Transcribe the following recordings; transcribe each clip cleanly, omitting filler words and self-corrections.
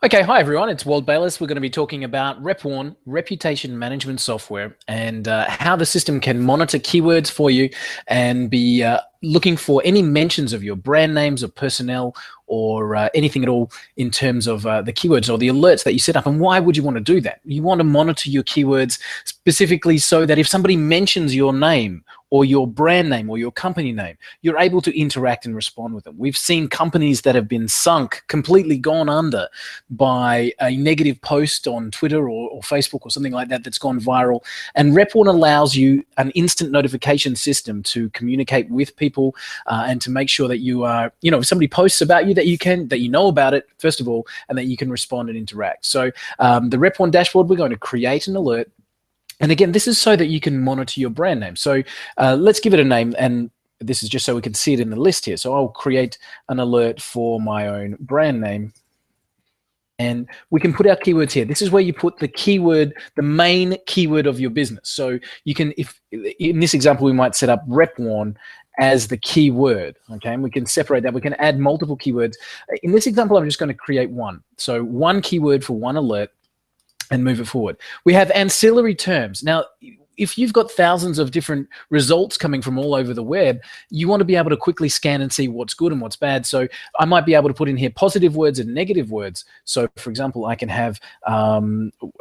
Okay, hi everyone. It's Walt Bayless. We're going to be talking about Repwarn Reputation Management Software and how the system can monitor keywords for you and be looking for any mentions of your brand names or personnel or anything at all in terms of the keywords or the alerts that you set up. And why would you want to do that? You want to monitor your keywords specifically so that if somebody mentions your name or your brand name or your company name, you're able to interact and respond with them. We've seen companies that have been sunk, completely gone under by a negative post on Twitter or Facebook or something like that that's gone viral. And Repwarn allows you an instant notification system to communicate with people and to make sure that you are, if somebody posts about you, that you know about it, first of all, and that you can respond and interact. So the Repwarn dashboard, we're going to create an alert. And again, this is so that you can monitor your brand name. So let's give it a name, and this is just so we can see it in the list here. So I'll create an alert for my own brand name. And we can put our keywords here. This is where you put the keyword, the main keyword of your business. So you can, if in this example, we might set up Repwarn as the keyword, okay? And we can separate that. We can add multiple keywords. In this example, I'm just going to create one. So one keyword for one alert and move it forward. We have ancillary terms. Now, if you've got thousands of different results coming from all over the web, you want to be able to quickly scan and see what's good and what's bad. So I might be able to put in here positive words and negative words. So for example, I can have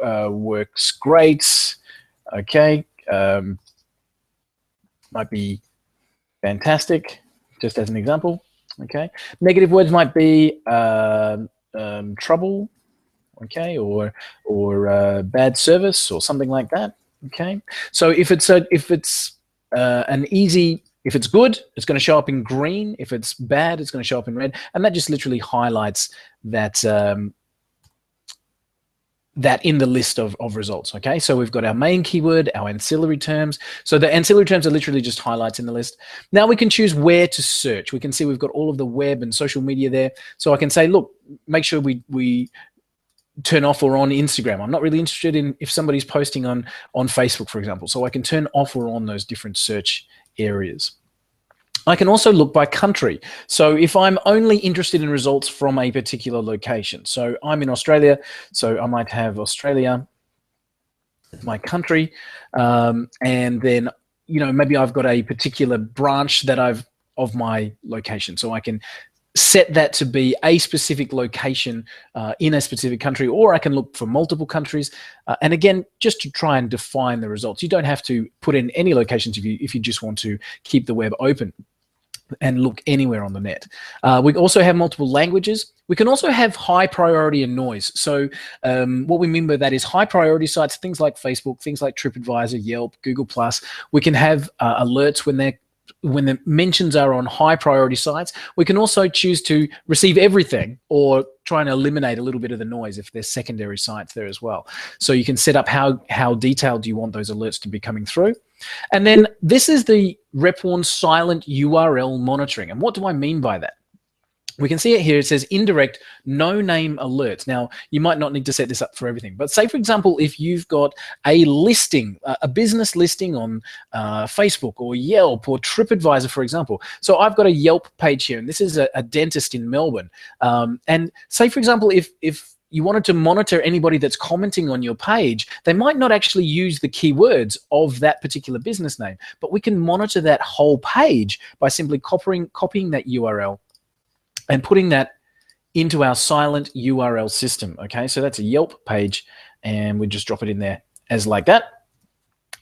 works great, okay, might be fantastic, just as an example, okay. Negative words might be trouble, okay, or bad service or something like that. Okay, so if it's good, it's going to show up in green. If it's bad, it's going to show up in red, and that just literally highlights that that in the list of results. Okay, so we've got our main keyword, our ancillary terms. So the ancillary terms are literally just highlights in the list. Now we can choose where to search. We can see we've got all of the web and social media there. So I can say, look, make sure we turn off or on Instagram. I'm not really interested in if somebody's posting on Facebook, for example. So I can turn off or on those different search areas. I can also look by country. So if I'm only interested in results from a particular location, so I'm in Australia, so I might have Australia as my country, and then maybe I've got a particular branch that of my location, so I can set that to be a specific location in a specific country, or I can look for multiple countries. And again, just to try and define the results. You don't have to put in any locations if you just want to keep the web open and look anywhere on the net. We also have multiple languages. We can also have high priority and noise. So what we mean by that is high priority sites, things like Facebook, things like TripAdvisor, Yelp, Google+. We can have alerts when the mentions are on high priority sites. We can also choose to receive everything or try and eliminate a little bit of the noise if there's secondary sites there as well. So you can set up how detailed you want those alerts to be coming through. And then this is the Repwarn silent URL monitoring. And what do I mean by that? We can see it here. It says indirect no name alerts. Now, you might not need to set this up for everything, but say, for example, if you've got a listing, a business listing on Facebook or Yelp or TripAdvisor, for example. So I've got a Yelp page here, and this is a dentist in Melbourne. And say, for example, if you wanted to monitor anybody that's commenting on your page, they might not actually use the keywords of that particular business name, but we can monitor that whole page by simply copying that URL and putting that into our silent URL system, okay? So that's a Yelp page, and we just drop it in there as like that.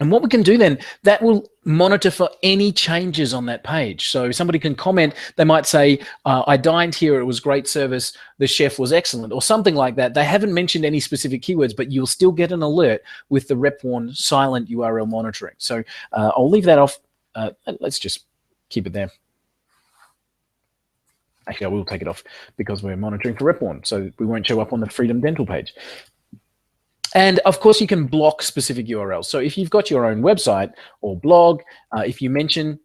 And what we can do then, that will monitor for any changes on that page. So somebody can comment, they might say, I dined here, it was great service, the chef was excellent, or something like that. They haven't mentioned any specific keywords, but you'll still get an alert with the Repwarn silent URL monitoring. So I'll leave that off. Let's just keep it there. Actually, I will take it off because we're monitoring for Repwarn, so we won't show up on the Freedom Dental page. And of course, you can block specific URLs. So if you've got your own website or blog, if you mention,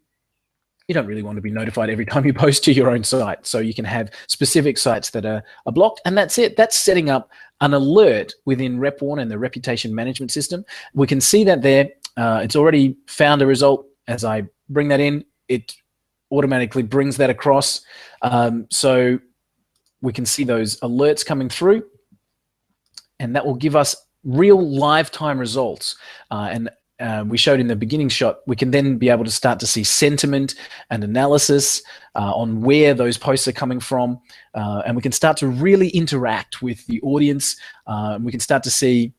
you don't really want to be notified every time you post to your own site. So you can have specific sites that are blocked, and that's it. That's setting up an alert within Repwarn and the reputation management system. We can see that there. It's already found a result. As I bring that in, it automatically brings that across. So we can see those alerts coming through, and that will give us real live time results. We showed in the beginning shot, we can then be able to start to see sentiment and analysis on where those posts are coming from. And we can start to really interact with the audience. We can start to see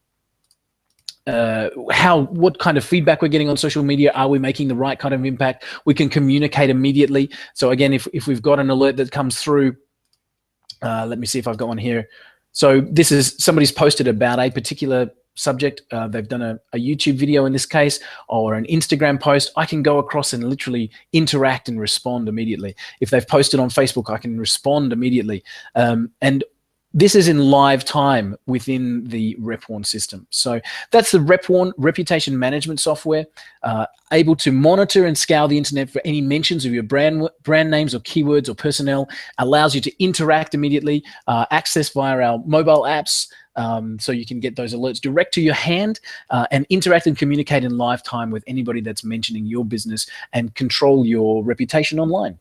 what kind of feedback we're getting on social media. Are we making the right kind of impact? We can communicate immediately. So again, if we've got an alert that comes through, let me see if I've got one here. So this is somebody's posted about a particular subject. They've done a YouTube video in this case, or an Instagram post. I can go across and literally interact and respond immediately. If they've posted on Facebook, I can respond immediately. And this is in live time within the Repwarn system. So that's the Repwarn Reputation Management software, able to monitor and scour the internet for any mentions of your brand names or keywords or personnel, allows you to interact immediately, access via our mobile apps, so you can get those alerts direct to your hand, and interact and communicate in live time with anybody that's mentioning your business and control your reputation online.